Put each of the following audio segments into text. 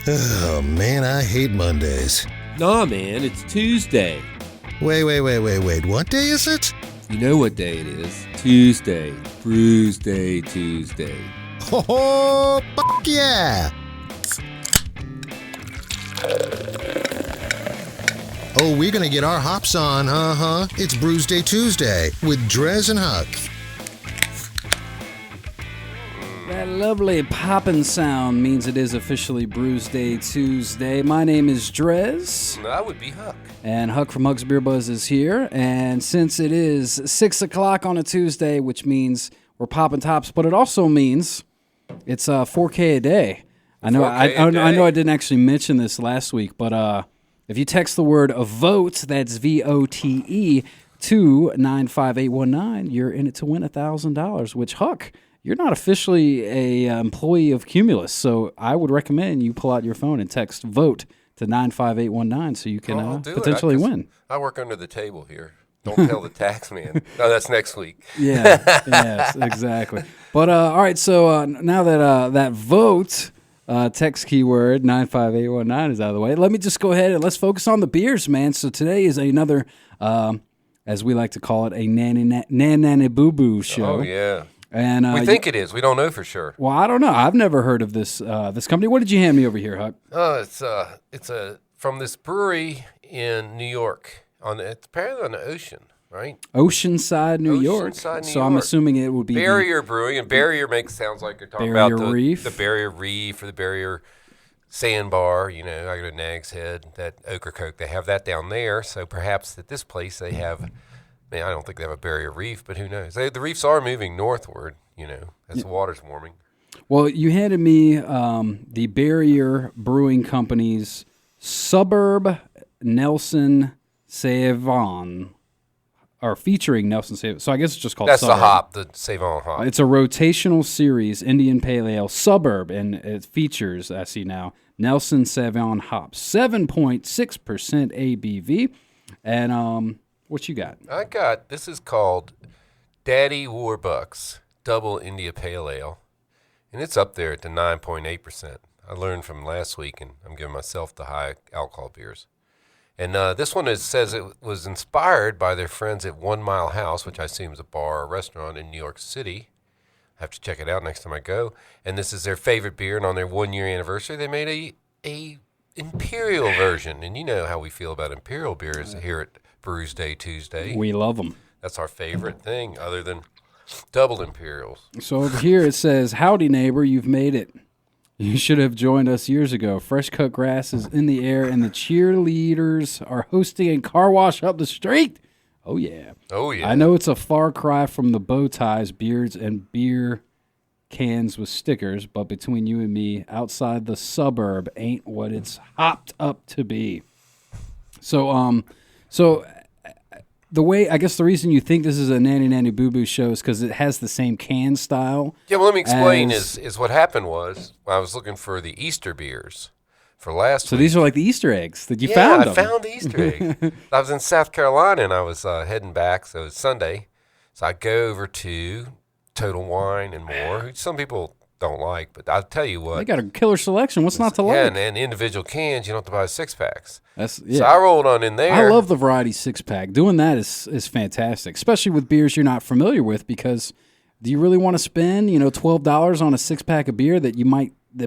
Oh, man, I hate Mondays. Nah, man, it's Tuesday. Wait. What day is it? You know what day it is. Tuesday. Brewsday Tuesday. Oh, fuck yeah! Oh, we're gonna get our hops on, It's Brewsday Tuesday with DreZ and Huck. That lovely poppin' sound means it is officially Brewsday Tuesday. My name is DreZ. That would be Huck. And Huck from Huck's Beer Buzz is here. And since it is 6 o'clock on a Tuesday, which means we're popping tops, but it also means it's $4K a day. I know I didn't actually mention this last week, but if you text the word VOTE, that's VOTE, to 95819, you're in it to win $1,000, which, Huck, you're not officially a employee of Cumulus, so I would recommend you pull out your phone and text VOTE to 95819 so you can potentially win. I work under the table here. Don't tell the tax man. No, that's next week. Yes, exactly. But all right, so now that that VOTE text keyword 95819 is out of the way, let me just go ahead and let's focus on the beers, man. So today is another, as we like to call it, a nanny boo boo show. Oh yeah. And we think it is. We don't know for sure. Well, I don't know. I've never heard of this this company. What did you hand me over here, Huck? It's from this brewery in New York. It's apparently on the ocean, right? Oceanside, New York. So I'm assuming it would be Barrier Brewing, and Barrier sounds like you're talking Barrier about Reef. the Barrier Reef or the Barrier Sandbar. You know, I go to Nag's Head, that Ocracoke. They have that down there. So perhaps at this place they have. I don't think they have a barrier reef, but who knows? The reefs are moving northward, as the water's warming. Well, you handed me the Barrier Brewing Company's Suburb Nelson Sauvignon, or featuring Nelson Sauvignon. So I guess it's just called Suburb. That's the hop, the Sauvignon hop. It's a rotational series, Indian Pale Ale Suburb, and it features, I see now, Nelson Sauvignon hops, 7.6% ABV, and what you got? This is called Daddy Warbucks Double India Pale Ale, and it's up there at the 9.8%. I learned from last week, and I'm giving myself the high alcohol beers. And this one says it was inspired by their friends at 1 Mile House, which I assume is a bar or restaurant in New York City. I have to check it out next time I go. And this is their favorite beer, and on their 1-year anniversary, they made a imperial version. And you know how we feel about imperial beers here at Brewsday Tuesday. We love them. That's our favorite thing, other than double imperials. So over here it says, "Howdy neighbor, you've made it. You should have joined us years ago. Fresh cut grass is in the air, and the cheerleaders are hosting a car wash up the street." Oh yeah. I know it's a far cry from the bow ties, beards, and beer cans with stickers, but between you and me, outside the suburb ain't what it's hopped up to be. So the way, I guess the reason you think this is a Nanny Boo Boo show is because it has the same can style. Yeah, well, let me explain is what happened was I was looking for the Easter beers for last week. So these are like the Easter eggs that you found them. Yeah, I found the Easter eggs. I was in South Carolina, and I was heading back, so it was Sunday. So I go over to Total Wine and More, which some people don't like, but I'll tell you what. They got a killer selection. What's not to like? Yeah, and individual cans, you don't have to buy 6-packs. Yeah. So I rolled on in there. I love the variety 6-pack. Doing that is fantastic, especially with beers you're not familiar with, because do you really want to spend, $12 on a 6-pack of beer that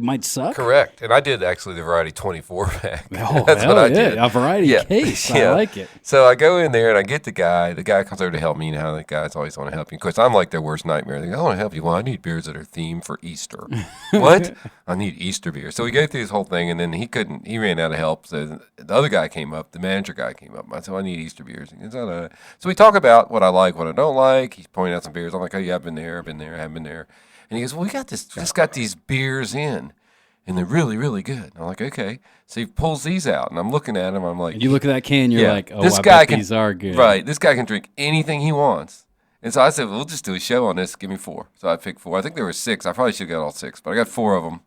might suck? Correct. And I did actually the variety 24-pack. Oh, That's what I did. A variety case. I like it. So I go in there and I get the guy. The guy comes over to help me. You know how the guys always want to help you. Of course, I'm like their worst nightmare. They go, "I want to help you." "Well, I need beers that are themed for Easter." What? I need Easter beer. So we go through this whole thing, and then he ran out of help. So the other guy came up, the manager guy came up. I said, "I need Easter beers." He goes, "Oh, no." So we talk about what I like, what I don't like. He's pointing out some beers. I'm like, "Oh, yeah, I've been there, I haven't been there." And he goes, "Well, we just got these beers in, and they're really, really good." I'm like, "Okay." So he pulls these out, and I'm looking at him. I'm like, and you look at that can, you're like, "Oh, this I guy bet these are good." Right. This guy can drink anything he wants. And so I said, "We'll just do a show on this. Give me 4." So I picked 4. I think there were 6. I probably should have got all 6, but I got 4 of them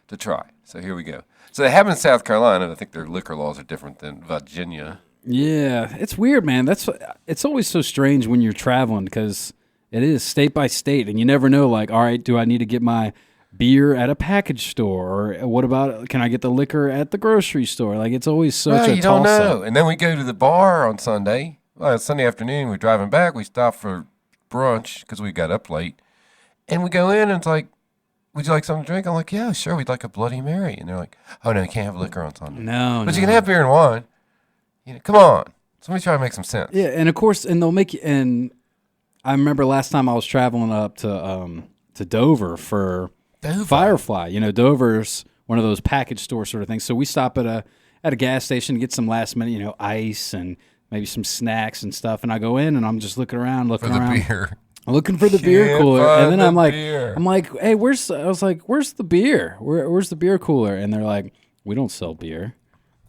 to try. So here we go. So they have in South Carolina. I think their liquor laws are different than Virginia. Yeah, it's weird, man. It's always so strange when you're traveling because it is state by state, and you never know, like, all right, do I need to get my beer at a package store, or what about can I get the liquor at the grocery store? Like it's always such a you don't toss-up. know. And then we go to the bar on Sunday. Well, Sunday afternoon, we're driving back. We stop for brunch because we got up late. And we go in and it's like, would you like something to drink? I'm like, yeah, sure. We'd like a Bloody Mary. And they're like, oh, no, you can't have liquor on Sunday. No, But you can have beer and wine. Come on. Somebody try to make some sense. Yeah, and of course, and they'll make you. And I remember last time I was traveling up to Dover for Firefly. Dover's one of those package store sort of things. So we stop at a gas station to get some last minute, ice and maybe some snacks and stuff. And I go in and I'm just looking around. For the beer. Looking for the beer cooler, and then I'm like, hey, I was like, where's the beer? Where's the beer cooler? And they're like, we don't sell beer.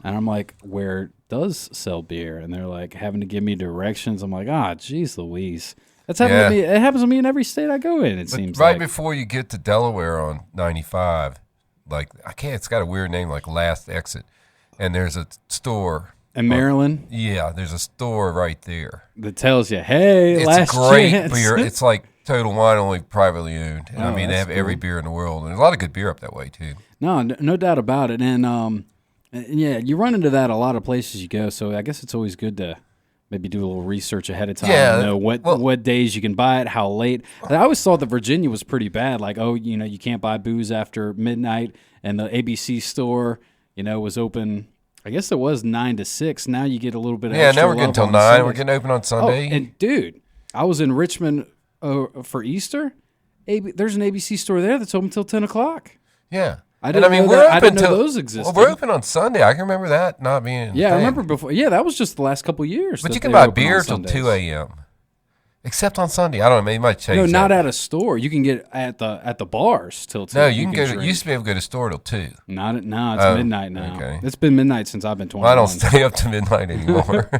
And I'm like, where does sell beer? And they're like, having to give me directions. I'm like, geez Louise. That's happened to me. It happens to me in every state I go in. It seems right like. Before you get to Delaware on 95, like it's got a weird name, like Last Exit, and there's a store. In Maryland? Yeah, there's a store right there. That tells you, hey, it's last a great chance. beer. It's like Total Wine, only privately owned. And Oh, they have that's every cool. beer in the world. And there's a lot of good beer up that way, too. No doubt about it. And, yeah, you run into that a lot of places you go, so I guess it's always good to maybe do a little research ahead of time. Yeah, Know what days you can buy it, how late. I always thought that Virginia was pretty bad. Like, you can't buy booze after midnight, and the ABC store, was open. I guess it was 9 to 6. Now you get a little bit of extra now we're getting till love 9. on Sundays. We're getting open on Sunday. And dude, I was in Richmond for Easter. There's an ABC store there that's open till 10 o'clock. Yeah. I didn't know we're that. open I didn't know till those existed. Well, we're open on Sunday. I can remember that not being. Yeah, I thing. remember before. Yeah, that was just the last couple of years. But that you can they were buy open on beer till Sundays. 2 a.m. Except on Sunday. I don't know. Maybe it might change. No, not that. at a store. You can get at the bars till 2. No, you can go. drink. You used to be able to go to store till 2. It's midnight now. Okay. It's been midnight since I've been 21. Well, I don't stay up to midnight anymore.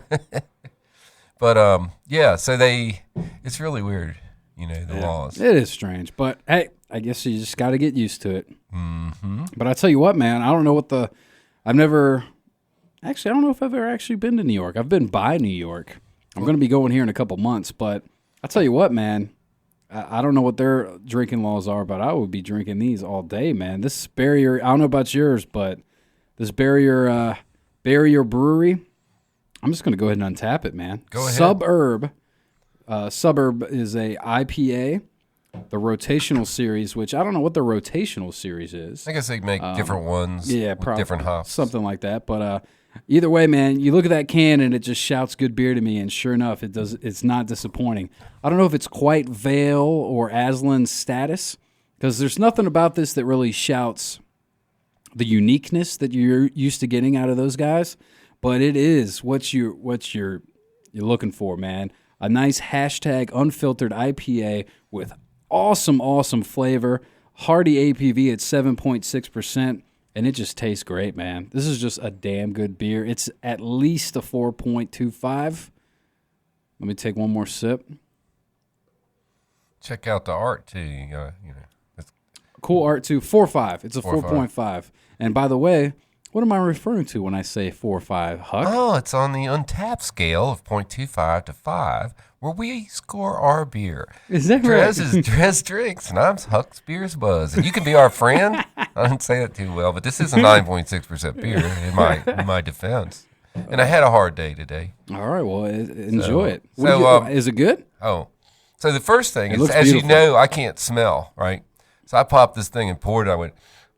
But yeah. So it's really weird. The laws. It is strange, but hey, I guess you just got to get used to it. Mm-hmm. But I tell you what, man, I don't know what I don't know if I've ever actually been to New York. I've been by New York. I'm going to be going here in a couple months, but I tell you what, man, I don't know what their drinking laws are, but I would be drinking these all day, man. This Barrier, I don't know about yours, but this Barrier Brewery, I'm just going to go ahead and untap it, man. Go ahead. Suburb is a IPA, the rotational series, which I don't know what the rotational series is. I guess they make different ones. Yeah, with different hops. something like that. But either way, man, you look at that can and it just shouts good beer to me, and sure enough, it does. It's not disappointing. I don't know if it's quite Vale or Aslan status, because there's nothing about this that really shouts the uniqueness that you're used to getting out of those guys. But it is what you're looking for, man. A nice #unfiltered IPA with awesome flavor, hearty ABV at 7.6%, and it just tastes great, man. This is just a damn good beer. It's at least a 4.25. Let me take one more sip. Check out the art too. It's Cool art too. 4.5. It's a 4.5. 4.5. And by the way, what am I referring to when I say 4.5, Huck? Oh, it's on the Untapped scale of 0.25 to 5, where we score our beer. Is that right? DreZ is DreZ Drinks, and I'm Huck's Beers Buzz. And you can be our friend. I didn't say that too well, but this is a 9.6% beer in my defense. And I had a hard day today. All right, well, enjoy it. Is it good? Oh, so the first thing It is, looks as beautiful. you know, I can't smell, right? So I popped this thing and poured it. I went,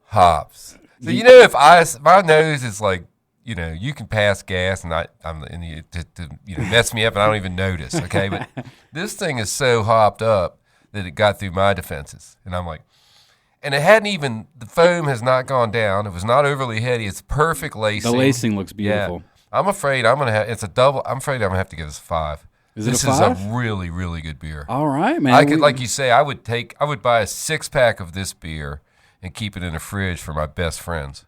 hops. So if my nose is like, you can pass gas and to mess me up and I don't even notice, okay? But this thing is so hopped up that it got through my defenses, and I'm like, and it hadn't even, the foam has not gone down. It was not overly heady. It's perfect lacing. The lacing looks beautiful. Yeah. I'm afraid I'm gonna have. It's a double. I'm afraid I'm gonna have to give this a 5. Is it this a 5? is a really, really good beer. All right, man. I could, like you say, I would buy a 6-pack of this beer and keep it in a fridge for my best friends.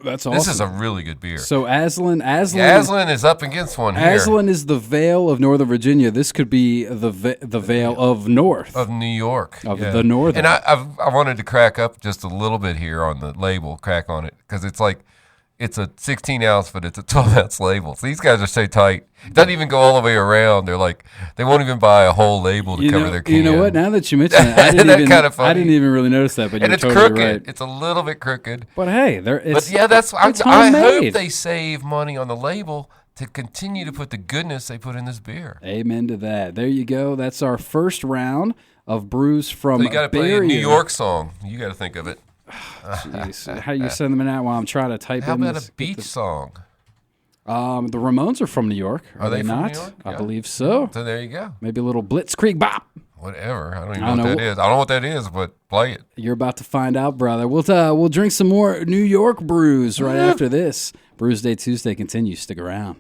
That's awesome. This is a really good beer. So Aslan Aslan is up against one here. Aslan is the Vale of Northern Virginia. This could be the Vale of North. Of New York. Of the Northern. And I wanted to crack up just a little bit here on the label, crack on it, because it's like, it's a 16 ounce, but it's a 12 ounce label. So these guys are so tight. It doesn't even go all the way around. They're like, they won't even buy a whole label to cover their can. You know what? Now that you mention it, Isn't that kind of funny? I didn't even really notice that, but and you're it's totally crooked. right. It's a little bit crooked. But hey, I hope they save money on the label to continue to put the goodness they put in this beer. Amen to that. There you go. That's our first round of brews from So you got to play a New York song. You got to think of it. Jeez. How you send them out while I'm trying to type How in about this? a beach song? The Ramones are from New York. Are they from not? New York? I Yeah. believe so. So there you go. Maybe a little Blitzkrieg bop. Whatever. I don't even know what that is. I don't know what that is, but play it. You're about to find out, brother. We'll drink some more New York brews right after this. Brewsday Tuesday continues. Stick around.